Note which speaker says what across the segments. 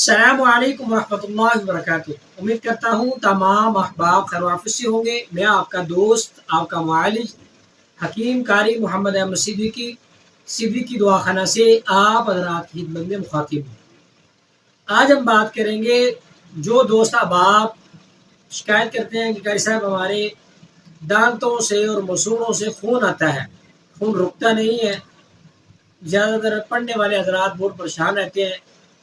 Speaker 1: السلام علیکم ورحمۃ اللہ وبرکاتہ۔ امید کرتا ہوں تمام احباب خیر و عافیت سے ہوں گے۔ میں آپ کا دوست، آپ کا معالج حکیم قاری محمد احمد صدیقی دعاخانہ سے آپ حضرات کی خدمت میں مخاطب ہوں۔ آج ہم بات کریں گے، جو دوست احباب شکایت کرتے ہیں کہ قاری صاحب ہمارے دانتوں سے اور مسوڑوں سے خون آتا ہے، خون رکتا نہیں ہے۔ زیادہ تر پڑھنے والے حضرات بہت پریشان رہتے ہیں،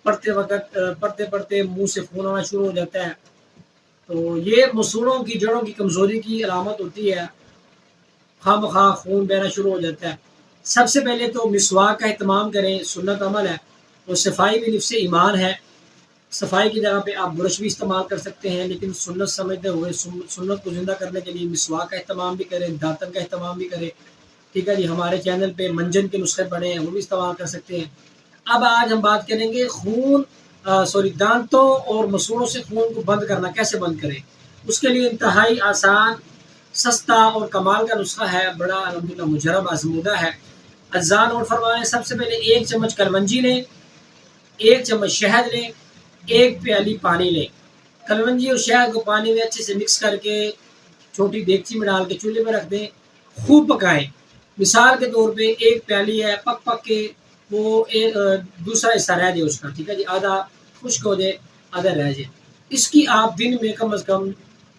Speaker 1: پڑھتے منہ سے خون آنا شروع ہو جاتا ہے۔ تو یہ مسوڑوں کی جڑوں کی کمزوری کی علامت ہوتی ہے، خواہ مخواہ خون بہنا شروع ہو جاتا ہے۔ سب سے پہلے تو مسواک کا اہتمام کریں، سنت عمل ہے، اور صفائی بھی نفس ایمان ہے۔ صفائی کی جگہ پہ آپ برش بھی استعمال کر سکتے ہیں، لیکن سنت سمجھتے ہوئے سنت کو زندہ کرنے کے لیے مسواک کا اہتمام بھی کریں، داتن کا اہتمام بھی کریں۔ ٹھیک ہے جی، ہمارے چینل پہ منجن کے نسخے پڑے ہیں، وہ بھی استعمال کر سکتے ہیں۔ اب آج ہم بات کریں گے دانتوں اور مسوڑوں سے خون کو بند کرنا کیسے بند کریں۔ اس کے لیے انتہائی آسان، سستا اور کمال کا نسخہ ہے، بڑا الحمدللہ مجرب آزمودہ ہے۔ اجزاء نوٹ فرمائیں۔ سب سے پہلے 1 چمچ کلونجی لیں، 1 چمچ شہد لیں، 1 پیالی پانی لیں۔ کلونجی اور شہد کو پانی میں اچھے سے مکس کر کے چھوٹی دیگچی میں ڈال کے چولہے پہ رکھ دیں، خوب پکائیں۔ مثال کے طور پہ 1 پیالی ہے، پک کے وہ دوسرا حصہ رہ جائے اس کا، ٹھیک ہے جی، آدھا خشک ہو جائے، آدھا رہ جائے۔ اس کی آپ دن میں کم از کم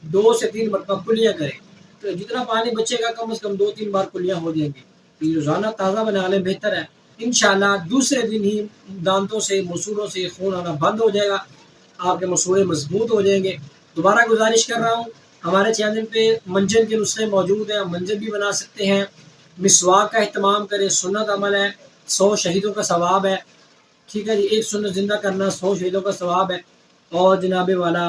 Speaker 1: 2 سے 3 مرتبہ کلیاں کریں، تو جتنا پانی بچے گا کم از کم 2-3 بار کلیاں ہو جائیں گی۔ یہ روزانہ تازہ بنا لیں، بہتر ہے۔ انشاءاللہ دوسرے دن ہی دانتوں سے مسوڑوں سے خون آنا بند ہو جائے گا، آپ کے مسوڑے مضبوط ہو جائیں گے۔ دوبارہ گزارش کر رہا ہوں، ہمارے چینل پہ منجن کے نسخے موجود ہیں، منجن بھی بنا سکتے ہیں۔ مسواک کا اہتمام کریں، سنت عمل ہے، 100 شہیدوں کا ثواب ہے، ٹھیک ہے جی، 1 سنت زندہ کرنا 100 شہیدوں کا ثواب ہے۔ اور جناب والا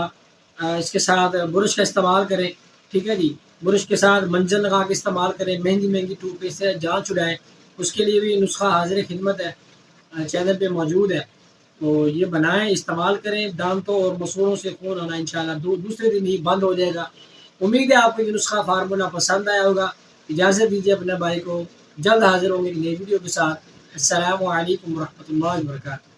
Speaker 1: اس کے ساتھ برش کا استعمال کریں، ٹھیک ہے جی، برش کے ساتھ منجن لگا کے استعمال کریں، مہنگی ٹوتھ پیسٹ سے جان چھڑائیں، اس کے لیے بھی نسخہ حاضر خدمت ہے، چینل پہ موجود ہے۔ تو یہ بنائیں، استعمال کریں، دانتوں اور مسوڑوں سے خون آنا انشاءاللہ دوسرے دن ہی بند ہو جائے گا۔ امید ہے آپ کو یہ نسخہ فارمولہ پسند آیا ہوگا۔ اجازت دیجیے اپنے بھائی کو، جلد حاضر ہوں گے ایک نئی ویڈیو کے ساتھ۔ السلام علیکم ورحمۃ اللہ وبرکاتہ۔